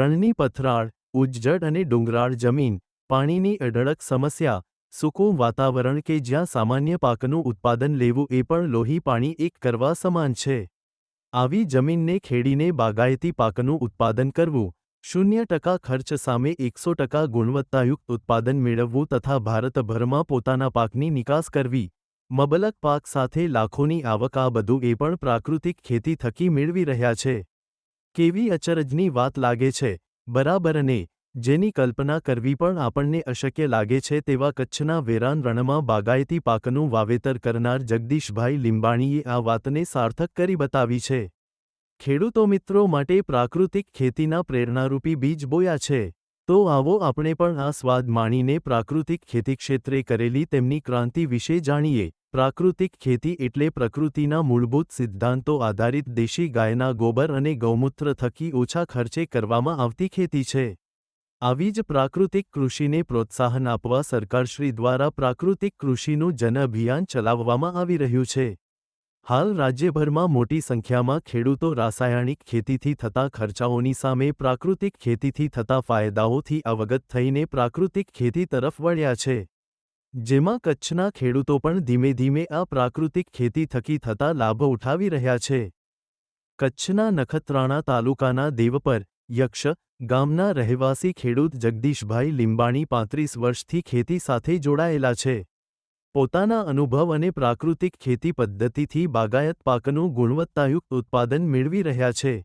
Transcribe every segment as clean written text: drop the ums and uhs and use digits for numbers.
રણની પથરાળ, ઉજ્જડ અને ડુંગરાળ જમીન, પાણીની અઢળક સમસ્યા, સૂકું વાતાવરણ કે જ્યાં સામાન્ય પાકનું ઉત્પાદન લેવું એ પણ લોહી પાણી એક કરવા સમાન છે. આવી જમીનને ખેડીને બાગાયતી પાકનું ઉત્પાદન કરવું, 0% ખર્ચ સામે 100% ગુણવત્તાયુક્ત ઉત્પાદન મેળવવું તથા ભારતભરમાં પોતાના પાકની નિકાસ કરવી, મબલક પાક સાથે લાખોની આવક આ બધું એ પણ પ્રાકૃતિક ખેતી થકી મેળવી રહ્યા છે. કેવી અચરજની વાત લાગે છે, બરાબર ને? જેની કલ્પના કરવી પણ આપણને અશક્ય લાગે છે તેવા કચ્છના વેરાન રણમાં બાગાયતી પાકનું વાવેતર કરનાર જગદીશભાઈ લીંબાણીએ આ વાતને સાર્થક કરી બતાવી છે. ખેડૂતો મિત્રો માટે પ્રાકૃતિક ખેતીના પ્રેરણારૂપી બીજ બોયા છે. તો આવો આપણે પણ આ સ્વાદ માણીને પ્રાકૃતિક ખેતી ક્ષેત્રે કરેલી તેમની ક્રાંતિ વિશે જાણીએ. પ્રાકૃતિક ખેતી એટલે પ્રકૃતિના મૂળભૂત સિદ્ધાંતો આધારિત દેશી ગાયના ગોબર અને ગૌમૂત્ર થકી ઓછા ખર્ચે કરવામાં આવતી ખેતી છે. આવી જ પ્રાકૃતિક કૃષિને પ્રોત્સાહન આપવા સરકારશ્રી દ્વારા પ્રાકૃતિક કૃષિનું જન અભિયાન ચલાવવામાં આવી રહ્યું છે. હાલ રાજ્યભરમાં મોટી સંખ્યામાં ખેડૂતો રાસાયણિક ખેતીથી થતા ખર્ચાઓની સામે પ્રાકૃતિક ખેતીથી થતા ફાયદાઓથી અવગત થઈને પ્રાકૃતિક ખેતી તરફ વળ્યા છે. જેમાં કચ્છના ખેડૂતો પણ ધીમે ધીમે આ પ્રાકૃતિક ખેતી થકી થતા લાભ ઉઠાવી રહ્યા છે. કચ્છના નખત્રાણા તાલુકાના દેવપર, યક્ષ ગામના રહેવાસી ખેડૂત જગદીશભાઈ લીંબાણી 35 વર્ષથી ખેતી સાથે જોડાયેલા છે. પોતાના અનુભવ અને પ્રાકૃતિક ખેતી પદ્ધતિથી બાગાયત પાકનું ગુણવત્તાયુક્ત ઉત્પાદન મેળવી રહ્યા છે.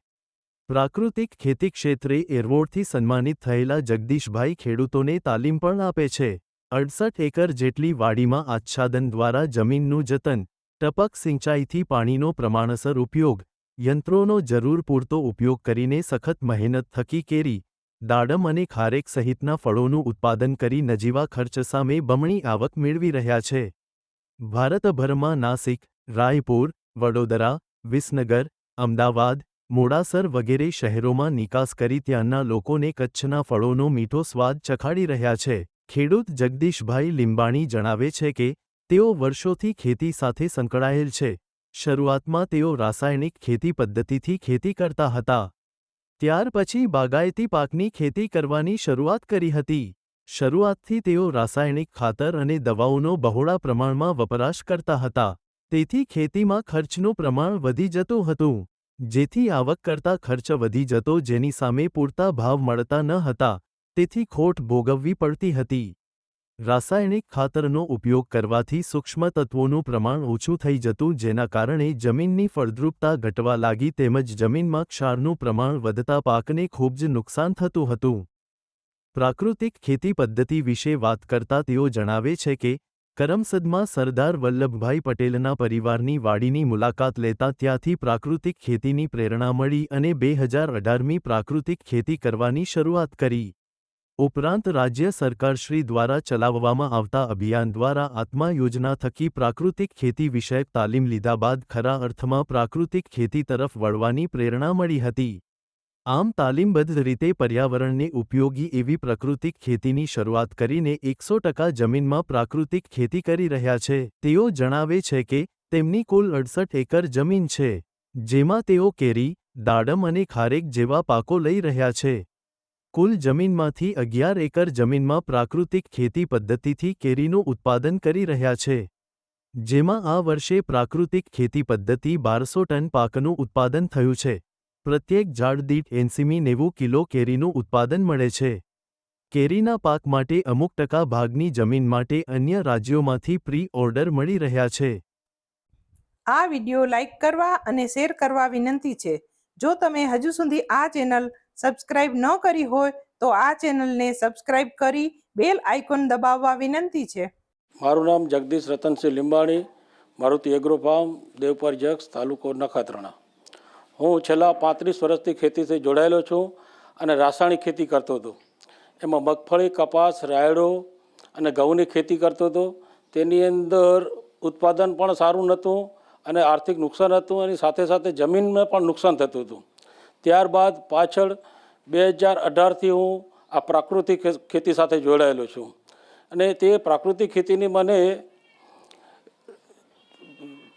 પ્રાકૃતિક ખેતી ક્ષેત્રે એવોર્ડથી સન્માનિત થયેલા જગદીશભાઈ ખેડૂતોને તાલીમ પણ આપે છે. 68 એકર જેટલી વાડીમાં આચ્છાદન દ્વારા જમીનનું જતન, ટપક સિંચાઈથી પાણીનો પ્રમાણસર ઉપયોગ, યંત્રોનો જરૂર પૂરતો ઉપયોગ કરીને સખત મહેનત થકી કેરી, દાડમ અને ખારેક સહિતના ફળોનું ઉત્પાદન કરી નજીવા ખર્ચ સામે બમણી આવક મેળવી રહ્યા છે. ભારતભરમાં નાસિક, રાયપુર, વડોદરા, વિસનગર, અમદાવાદ, મોડાસર વગેરે શહેરોમાં નિકાસ કરી ત્યાંના લોકોને કચ્છના ફળોનો મીઠો સ્વાદ ચખાડી રહ્યા છે. ખેડૂત જગદીશભાઈ લીંબાણી જણાવે છે કે તેઓ વર્ષોથી ખેતી સાથે સંકળાયેલ છે. શરૂઆતમાં તેઓ રાસાયણિક ખેતી પદ્ધતિથી ખેતી કરતા હતા. ત્યાર પછી બાગાયતી પાકની ખેતી કરવાની શરૂઆત કરી હતી. શરૂઆતથી તેઓ રાસાયણિક ખાતર અને દવાઓનો બહોળા પ્રમાણમાં વપરાશ કરતા હતા. તેથી ખેતીમાં ખર્ચનું પ્રમાણ વધી જતું હતું. જેથી આવક કરતા ખર્ચ વધી જતો જેની સામે પૂરતા ભાવ મળતા ન હતા. તેથી ખોટ ભોગવવી પડતી હતી. રાસાયણિક ખાતરનો ઉપયોગ કરવાથી સૂક્ષ્મ તત્વોનું પ્રમાણ ઓછું થઈ જતું જેના કારણે જમીનની ફળદ્રુપતા ઘટવા લાગી તેમજ જમીનમાં ક્ષારનું પ્રમાણ વધતા પાકને ખૂબ જ નુકસાન થતું હતું. પ્રાકૃતિક ખેતી પદ્ધતિ વિશે વાત કરતા તેઓ જણાવે છે કે કરમસદમાં સરદાર વલ્લભભાઈ પટેલના પરિવારની વાડીની મુલાકાત લેતા ત્યાંથી પ્રાકૃતિક ખેતીની પ્રેરણા મળી અને 2018મી પ્રાકૃતિક ખેતી કરવાની શરૂઆત કરી. ઉપરાંત રાજ્ય સરકારશ્રી દ્વારા ચલાવવામાં આવતા અભિયાન દ્વારા આત્મા યોજના થકી પ્રાકૃતિક ખેતી વિષયક તાલીમ લીધા બાદ ખરા અર્થમાં પ્રાકૃતિક ખેતી તરફ વળવાની પ્રેરણા મળી હતી. આમ તાલીમબદ્ધ રીતે પર્યાવરણને ઉપયોગી એવી પ્રાકૃતિક ખેતીની શરૂઆત કરીને 100% જમીનમાં પ્રાકૃતિક ખેતી કરી રહ્યા છે. તેઓ જણાવે છે કે તેમની કુલ 68 એકર જમીન છે. જેમાં તેઓ કેરી, દાડમ અને ખારેક જેવા પાકો લઈ રહ્યા છે. કુલ જમીનમાંથી 11 એકર જમીનમાં પ્રાકૃતિક ખેતી પદ્ધતિથી કેરીનું ઉત્પાદન કરી રહ્યા છે. જેમાં આ વર્ષે પ્રાકૃતિક ખેતી પદ્ધતિ 1200 ટન પાકનું ઉત્પાદન થયું છે. પ્રત્યેક ઝાડ દીઠ 80-90 કિલો કેરીનું ઉત્પાદન મળે છે. કેરીના પાક માટે અમુક ટકા ભાગની જમીન માટે અન્ય રાજ્યોમાંથી પ્રી ઓર્ડર મળી રહ્યા છે. આ વિડિયો લાઈક કરવા અને શેર કરવા વિનંતી છે. જો તમે હજુ સુધી આ ચેનલ સબસ્ક્રાઇબ ન કરી હોય તો આ ચેનલને સબસ્ક્રાઇબ કરી બેલ આઇકોન દબાવવા વિનંતી છે. મારું નામ જગદીશ રતનસિંહ લીંબાણી, મારુતિ એગ્રો ફાર્મ, દેવપર જક્ષ, તાલુકો નખત્રાણા. હું છેલ્લા 35 વર્ષથી ખેતીથી જોડાયેલો છું અને રાસાયણિક ખેતી કરતો હતો. એમાં મગફળી, કપાસ, રાયડો અને ઘઉંની ખેતી કરતો હતો. તેની અંદર ઉત્પાદન પણ સારું નહોતું અને આર્થિક નુકસાન હતું અને સાથે સાથે જમીનને પણ નુકસાન થતું હતું. ત્યારબાદ પાછળ 2018થી હું આ પ્રાકૃતિક ખેતી સાથે જોડાયેલો છું અને તે પ્રાકૃતિક ખેતીની મને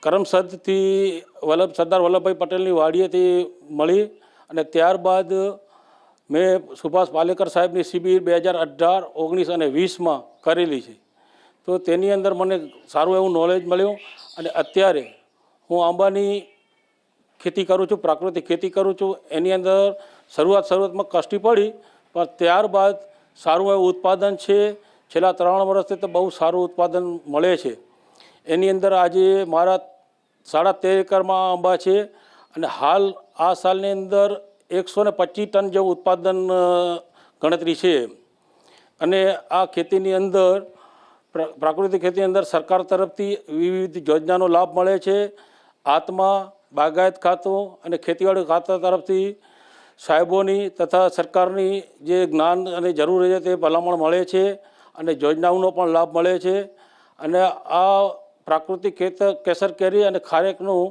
કરમસદથી સરદાર વલ્લભભાઈ પટેલની વાડીએથી મળી અને ત્યારબાદ મેં સુભાષ પાલેકર સાહેબની શિબિર 2018, 19 અને 20માં કરેલી છે. તો તેની અંદર મને સારું એવું નોલેજ મળ્યું અને અત્યારે હું આંબાની ખેતી કરું છું, પ્રાકૃતિક ખેતી કરું છું. એની અંદર શરૂઆતમાં કષ્ટી પડી, પણ ત્યારબાદ સારું એવું ઉત્પાદન છે. છેલ્લા 3 વર્ષથી તો બહુ સારું ઉત્પાદન મળે છે. એની અંદર આજે મારા 13.5 એકરમાં આંબા છે અને હાલ આ સાલની અંદર 125 ટન જેવું ઉત્પાદન ગણતરી છે. અને આ ખેતીની અંદર પ્રાકૃતિક ખેતીની અંદર સરકાર તરફથી વિવિધ યોજનાનો લાભ મળે છે. આત્મા, બાગાયત ખાતું અને ખેતીવાડી ખાતા તરફથી સાહેબોની તથા સરકારની જે જ્ઞાન અને જરૂર છે તે ભલામણ મળે છે અને યોજનાઓનો પણ લાભ મળે છે. અને આ પ્રાકૃતિક કેસર કેરી અને ખારેકનું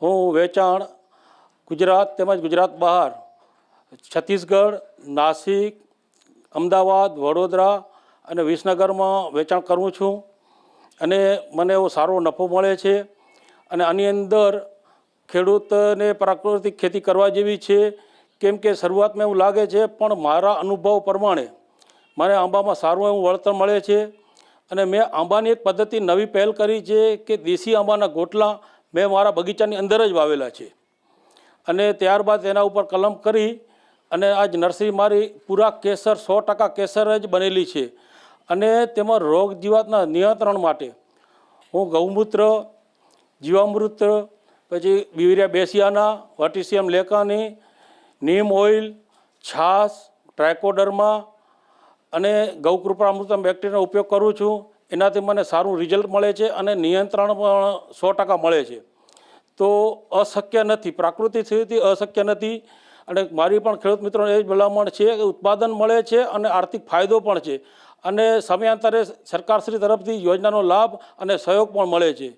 હું વેચાણ ગુજરાત તેમજ ગુજરાત બહાર છત્તીસગઢ, નાસિક, અમદાવાદ, વડોદરા અને વિસનગરમાં વેચાણ કરું છું અને મને એવો સારો નફો મળે છે. અને આની અંદર ખેડૂતને પ્રાકૃતિક ખેતી કરવા જેવી છે, કેમ કે શરૂઆતમાં એવું લાગે છે, પણ મારા અનુભવ પ્રમાણે મને આંબામાં સારું એવું વળતર મળે છે. અને મેં આંબાની એક પદ્ધતિ નવી પહેલ કરી છે કે દેશી આંબાના ગોટલા મેં મારા બગીચાની અંદર જ વાવેલા છે અને ત્યારબાદ એના ઉપર કલમ કરી અને આજ નર્સરી મારી પૂરા કેસર 100% કેસર જ બનેલી છે. અને તેમાં રોગ જીવાતના નિયંત્રણ માટે હું ગૌમૂત્ર, જીવામૃત, પછી બીવરિયા બેસિયાના, વર્ટિસિયમ લેકાની, નીમ ઓઇલ, છાશ, ટ્રાયકોડર્મા અને ગૌકૃપામૃતમ બેક્ટેરિયાનો ઉપયોગ કરું છું. એનાથી મને સારું રિઝલ્ટ મળે છે અને નિયંત્રણ પણ 100% મળે છે. તો અશક્ય નથી, પ્રાકૃતિક ખેતી અશક્ય નથી. અને મારી પણ ખેડૂત મિત્રોને એ જ ભલામણ છે કે ઉત્પાદન મળે છે અને આર્થિક ફાયદો પણ છે અને સમયાંતરે સરકારશ્રી તરફથી યોજનાનો લાભ અને સહયોગ પણ મળે છે.